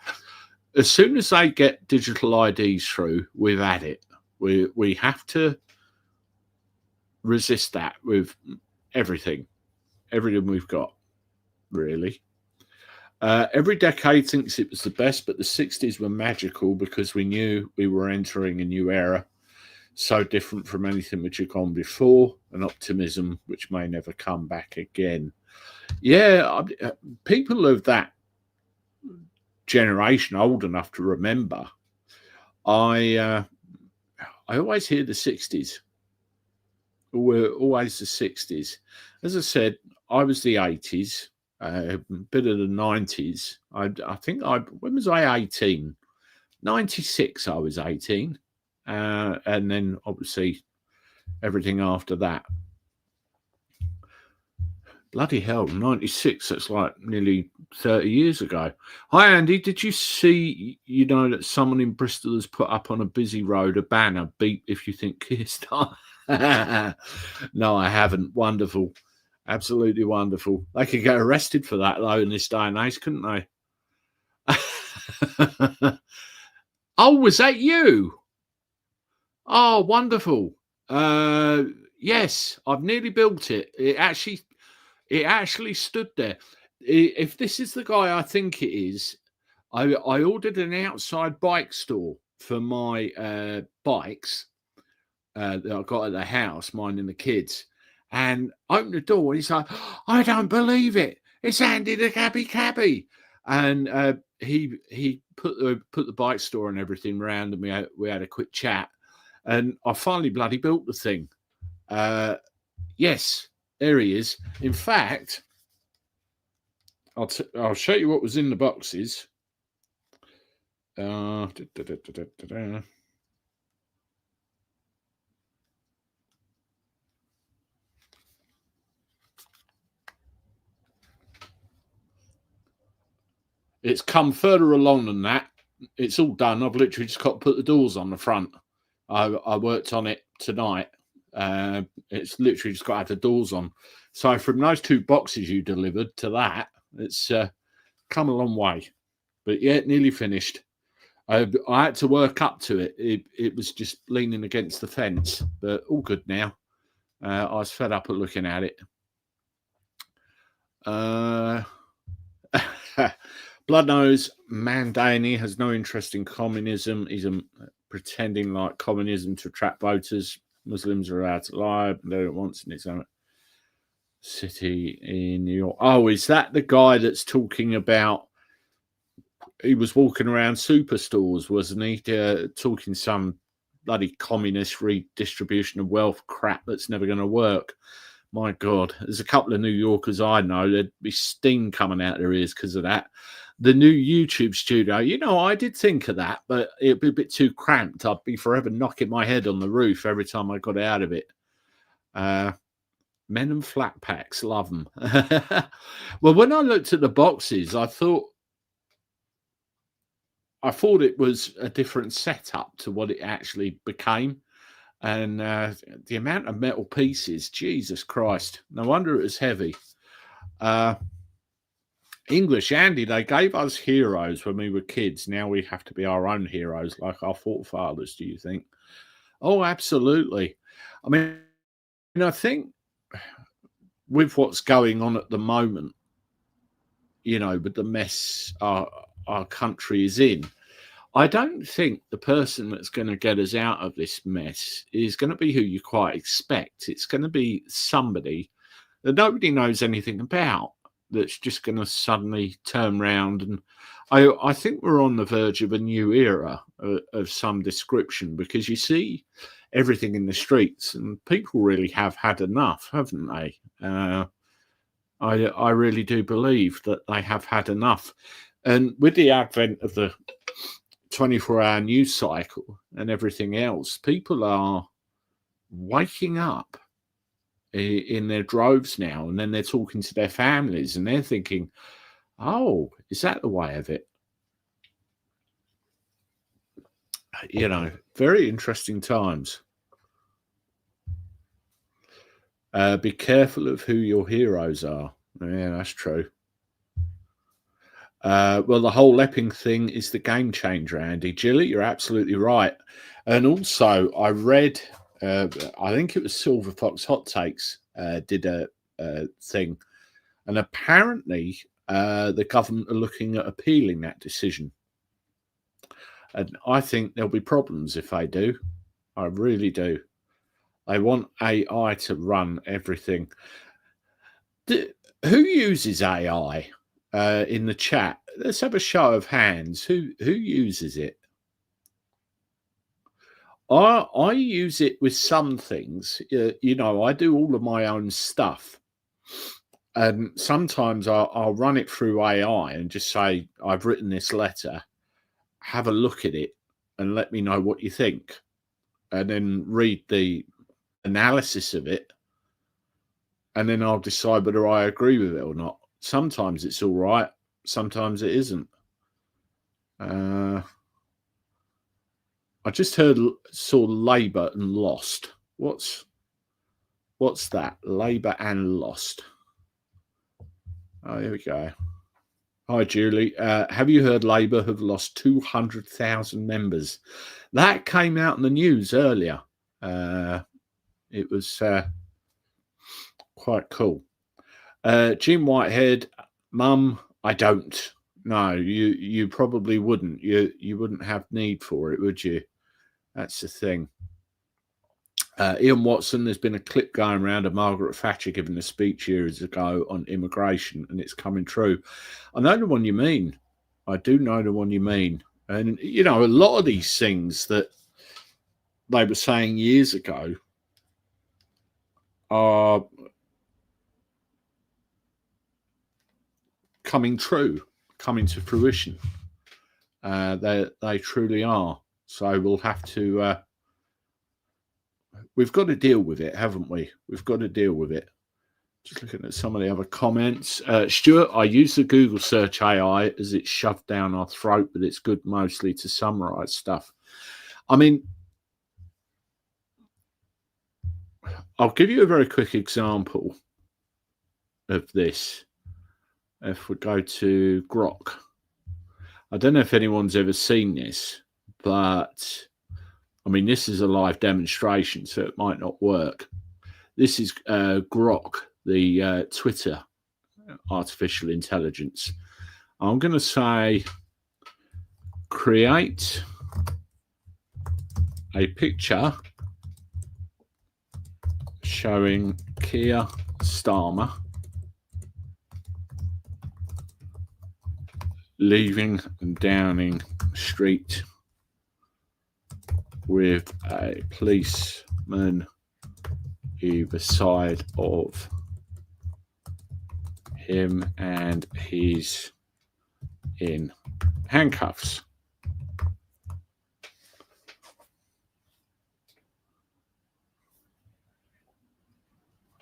As soon as they get digital IDs through, we've had it. We have to resist that with everything we've got, really. Every decade thinks it was the best, but the 60s were magical because we knew we were entering a new era, so different from anything which had gone before, an optimism which may never come back again. Yeah, people of that generation old enough to remember, I always hear the 60s. were always the 60s. As I said, I was the 80s, a bit of the 90s. When was I 18? 96, I was 18. And then obviously everything after that. Bloody hell, 96, that's like nearly 30 years ago. Hi, Andy. Did you see, that someone in Bristol has put up on a busy road a banner, beep if you think Keir Starmer? No, I haven't. Wonderful. Absolutely wonderful. They could get arrested for that, though, in this day and age, couldn't they? Oh, was that you? Oh, wonderful. Yes, I've nearly built it. It actually stood there. If this is the guy I think it is, I ordered an outside bike store for my bikes that I got at the house, mine and the kids, and opened the door. And he's like, "I don't believe it! It's Andy the Gabby Cabby," and he put the bike store and everything round, and we had a quick chat, and I finally bloody built the thing. Yes, there he is. In fact, I'll show you what was in the boxes. It's come further along than that. It's all done. I've literally just got to put the doors on the front. I worked on it tonight. It's literally just got to have the doors on. So from those two boxes you delivered to that, it's come a long way. But yeah, nearly finished. I had to work up to it. It was just leaning against the fence, but all good now. I was fed up at looking at it. Bloodnose Mandani has no interest in communism. He's pretending like communism to attract voters. Muslims are allowed to lie. They don't want in its own city in New York. Oh, is that the guy that's talking about? He was walking around superstores, wasn't he? Talking some bloody communist redistribution of wealth crap that's never going to work. My God, there's a couple of New Yorkers I know, there'd be steam coming out their ears because of that. The new YouTube studio, I did think of that, but it'd be a bit too cramped. I'd be forever knocking my head on the roof every time I got out of it. Men and flat packs, love them. Well, when I looked at the boxes, I thought it was a different setup to what it actually became. And the amount of metal pieces, Jesus Christ. No wonder it was heavy. English, Andy, they gave us heroes when we were kids. Now we have to be our own heroes like our forefathers, do you think? Oh, absolutely. I mean, I think with what's going on at the moment, with the mess our country is in, I don't think the person that's going to get us out of this mess is going to be who you quite expect. It's going to be somebody that nobody knows anything about that's just going to suddenly turn around. And I think we're on the verge of a new era of some description, because you see everything in the streets and people really have had enough, haven't they? I really do believe that they have had enough. And with the advent of the 24-hour news cycle and everything else, people are waking up in their droves now, and then they're talking to their families and they're thinking, oh, is that the way of it? Very interesting times. Be careful of who your heroes are. Yeah, that's true. Well, the whole Lepping thing is the game changer, Andy. Jilly, you're absolutely right. And also, I read, I think it was Silver Fox Hot Takes did a thing. And apparently, the government are looking at appealing that decision. And I think there'll be problems if they do. I really do. They want AI to run everything. Who uses AI? In the chat, let's have a show of hands. Who uses it? I use it with some things. You know, I do all of my own stuff. And sometimes I'll run it through AI and just say, I've written this letter, have a look at it and let me know what you think. And then read the analysis of it. And then I'll decide whether I agree with it or not. Sometimes it's all right. Sometimes it isn't. I just saw Labour and Lost. What's that? Labour and Lost. Oh, here we go. Hi, Julie. Have you heard Labour have lost 200,000 members? That came out in the news earlier. It was quite cool. Jim Whitehead, Mum, I don't. No, you probably wouldn't. You wouldn't have need for it, would you? That's the thing. Ian Watson, there's been a clip going around of Margaret Thatcher giving a speech years ago on immigration, and it's coming true. I know the one you mean. I do know the one you mean. And, you know, a lot of these things that they were saying years ago are coming true, coming to fruition. They truly are. So we'll have to... we've got to deal with it, haven't we? We've got to deal with it. Just looking at some of the other comments. Stuart, I use the Google search AI as it's shoved down our throat, but it's good mostly to summarize stuff. I mean, I'll give you a very quick example of this. If we go to Grok. I don't know if anyone's ever seen this, but I mean, this is a live demonstration, so it might not work. This is Grok, the Twitter artificial intelligence. I'm going to say, create a picture showing Keir Starmer leaving Downing Street with a policeman either side of him, and he's in handcuffs.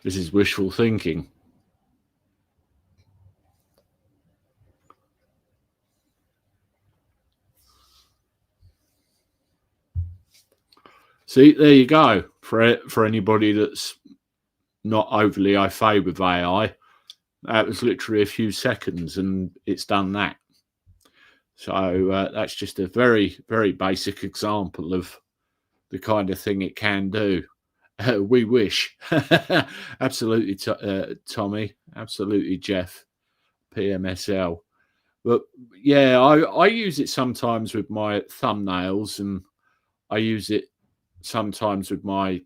This is wishful thinking. See, there you go. For anybody that's not overly au fait with AI, that was literally a few seconds and it's done that. So that's just a very, very basic example of the kind of thing it can do. We wish. Absolutely, Tommy. Absolutely, Jeff. PMSL. But yeah, I use it sometimes with my thumbnails, and I use it sometimes with my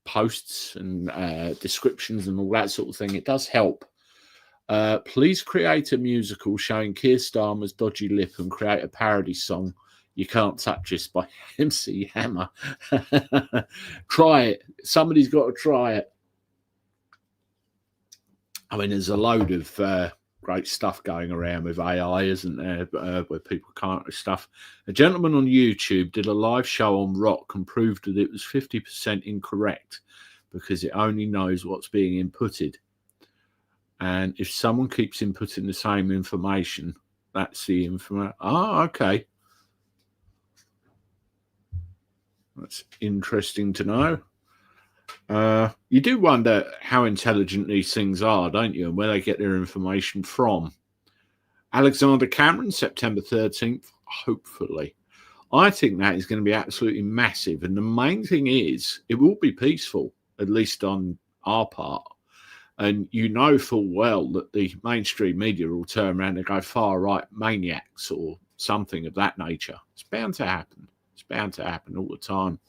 posts and descriptions and all that sort of thing. It does help. Please create a musical showing Keir Starmer's dodgy lip and create a parody song, You Can't Touch Us by MC Hammer. Try it. Somebody's got to try it. I mean, there's a load of great stuff going around with AI, isn't there, where people can't do stuff. A gentleman on YouTube did a live show on rock and proved that it was 50% incorrect because it only knows what's being inputted. And if someone keeps inputting the same information, that's the information. Oh, okay. That's interesting to know. You do wonder how intelligent these things are, don't you, and where they get their information from. Alexander Cameron, September 13th, hopefully. I think that is going to be absolutely massive. And the main thing is, it will be peaceful, at least on our part. And you know full well that the mainstream media will turn around and go far-right maniacs or something of that nature. It's bound to happen. It's bound to happen all the time.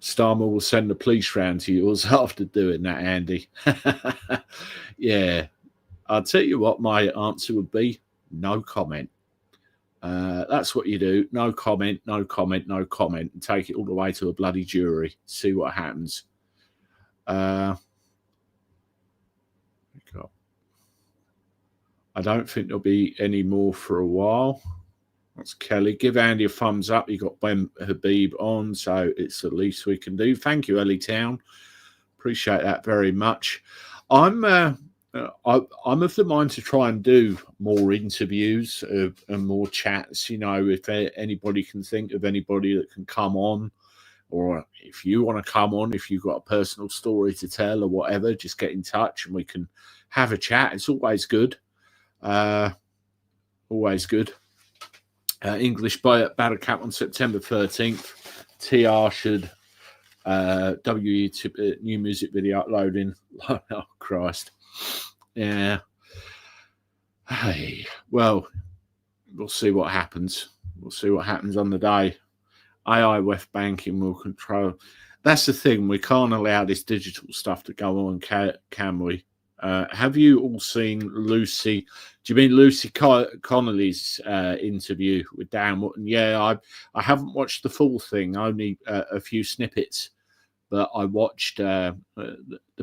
Starmer will send the police round to yours after doing that, Andy. Yeah. I'll tell you what my answer would be. No comment. That's what you do. No comment, no comment, no comment, and take it all the way to a bloody jury. See what happens. I don't think there'll be any more for a while. That's Kelly. Give Andy a thumbs up. You got Ben Habib on, so it's the least we can do. Thank you, Ellie Town. Appreciate that very much. I'm of the mind to try and do more interviews and more chats. You know, if anybody can think of anybody that can come on, or if you want to come on, if you've got a personal story to tell or whatever, just get in touch and we can have a chat. It's always good. Always good. English Battle Cap on September 13th. TR should new music video uploading. Oh Christ. Yeah. Hey, well, we'll see what happens. We'll see what happens on the day. AI West Banking will control. That's the thing. We can't allow this digital stuff to go on, can we? Have you all seen Lucy? Do you mean Lucy Connelly's interview with Dan Wootton? Yeah, I haven't watched the full thing, only a few snippets, but I watched the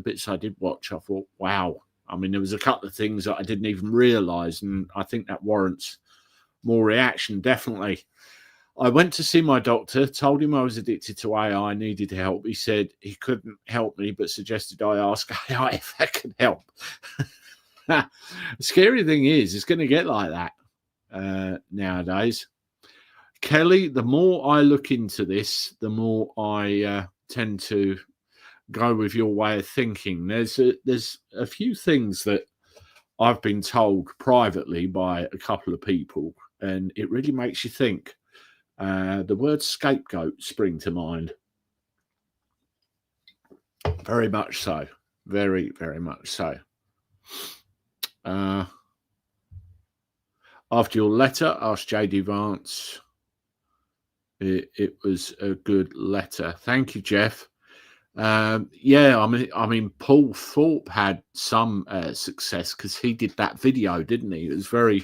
bits I did watch. I thought, wow. I mean, there was a couple of things that I didn't even realise, and I think that warrants more reaction, definitely. I went to see my doctor, told him I was addicted to AI, needed help. He said he couldn't help me, but suggested I ask AI if that can help. The scary thing is, it's going to get like that nowadays. Kelly, the more I look into this, the more I tend to go with your way of thinking. There's a few things that I've been told privately by a couple of people, and it really makes you think. The word scapegoat spring to mind. Very much so. Very, very much so. After your letter, asked J.D. Vance. It was a good letter. Thank you, Jeff. Yeah, I mean, Paul Thorpe had some success because he did that video, didn't he? It was very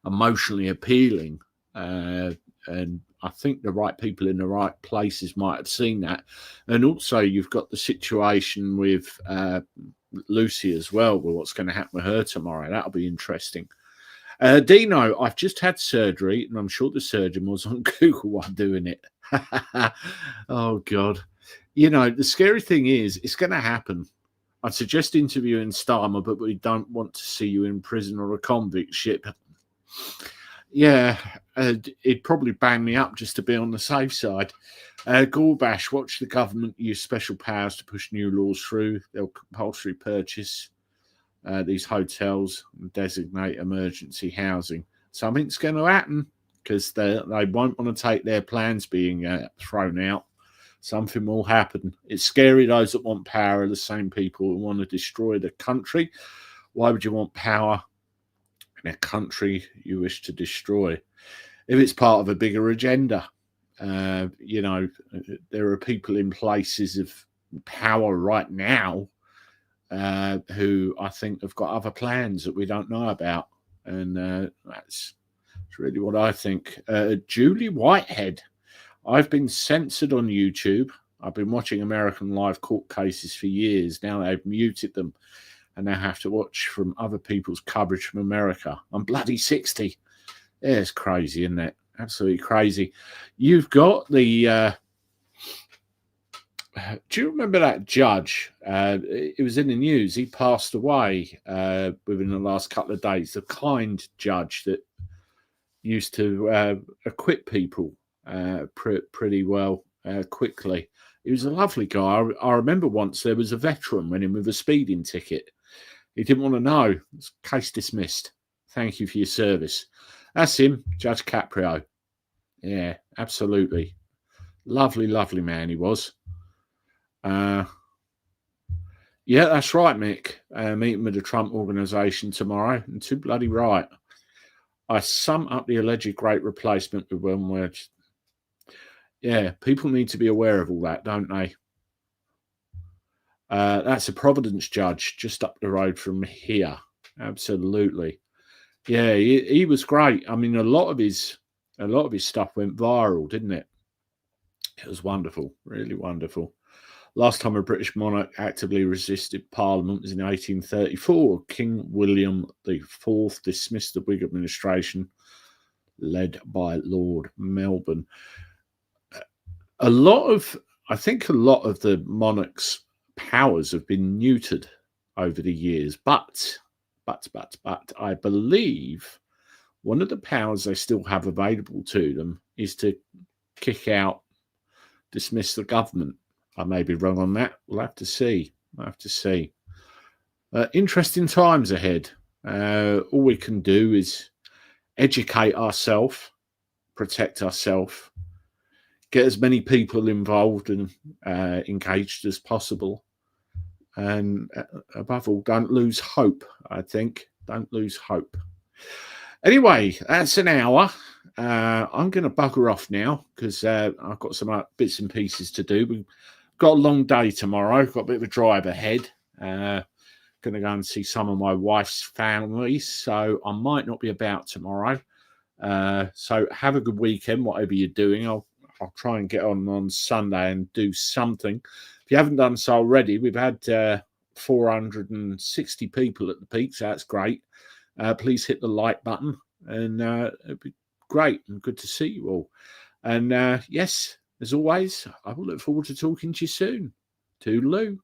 emotionally appealing. And I think the right people in the right places might have seen that. And also you've got the situation with Lucy as well, with what's going to happen with her tomorrow. That'll be interesting. Dino, I've just had surgery, and I'm sure the surgeon was on Google while doing it. Oh, God. You know, the scary thing is, it's going to happen. I'd suggest interviewing Starmer, but we don't want to see you in prison or a convict ship. Yeah, he'd probably bang me up just to be on the safe side. Gorbash, watch the government use special powers to push new laws through. They'll compulsory purchase these hotels and designate emergency housing. Something's going to happen because they won't want to take their plans being thrown out. Something will happen. It's scary. Those that want power are the same people who want to destroy the country. Why would you want power in a country you wish to destroy? If it's part of a bigger agenda, you know, there are people in places of power right now who I think have got other plans that we don't know about. And that's really what I think. Julie Whitehead, I've been censored on YouTube. I've been watching American live court cases for years. Now they've muted them and now have to watch from other people's coverage from America. I'm bloody 60. Yeah, it's crazy, isn't it? Absolutely crazy. You've got the... do you remember that judge? It was in the news. He passed away within the last couple of days. The kind judge that used to acquit people pretty well quickly. He was a lovely guy. I remember once there was a veteran went in with a speeding ticket. He didn't want to know. Case dismissed. Thank you for your service. That's him, Judge Caprio. Yeah, absolutely. Lovely, lovely man he was. Yeah, that's right, Mick. Meeting with the Trump organization tomorrow. And too bloody right. I sum up the alleged great replacement with one word. Yeah, people need to be aware of all that, don't they? That's a Providence judge just up the road from here. Absolutely. Yeah, he was great. I mean, a lot of his A lot of his stuff went viral, didn't it? It was wonderful, really wonderful. Last time a British monarch actively resisted Parliament was in 1834. King William IV dismissed the Whig administration led by Lord Melbourne. I think a lot of the monarch's powers have been neutered over the years, but I believe one of the powers they still have available to them is to kick out, dismiss the government. I may be wrong on that. We'll have to see. Interesting times ahead. All we can do is educate ourselves, protect ourselves, get as many people involved and engaged as possible. And above all, don't lose hope, I think. Don't lose hope. Anyway, that's an hour. I'm going to bugger off now because I've got some bits and pieces to do. We've got a long day tomorrow. Got a bit of a drive ahead. Going to go and see some of my wife's family, so I might not be about tomorrow. So have a good weekend, whatever you're doing. I'll try and get on Sunday and do something. If you haven't done so already, we've had 460 people at the peak, so that's great. Please hit the like button, and it'd be great and good to see you all. And yes, as always, I will look forward to talking to you soon. Toodaloo.